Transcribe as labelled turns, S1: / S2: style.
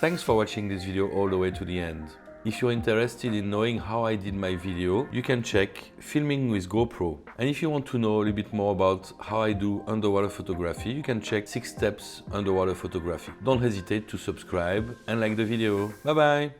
S1: Thanks for watching this video all the way to the end. If you're interested in knowing how I did my video, you can check Filming with GoPro. And if you want to know a little bit more about how I do underwater photography, you can check 6 Steps Underwater Photography. Don't hesitate to subscribe and like the video. Bye bye!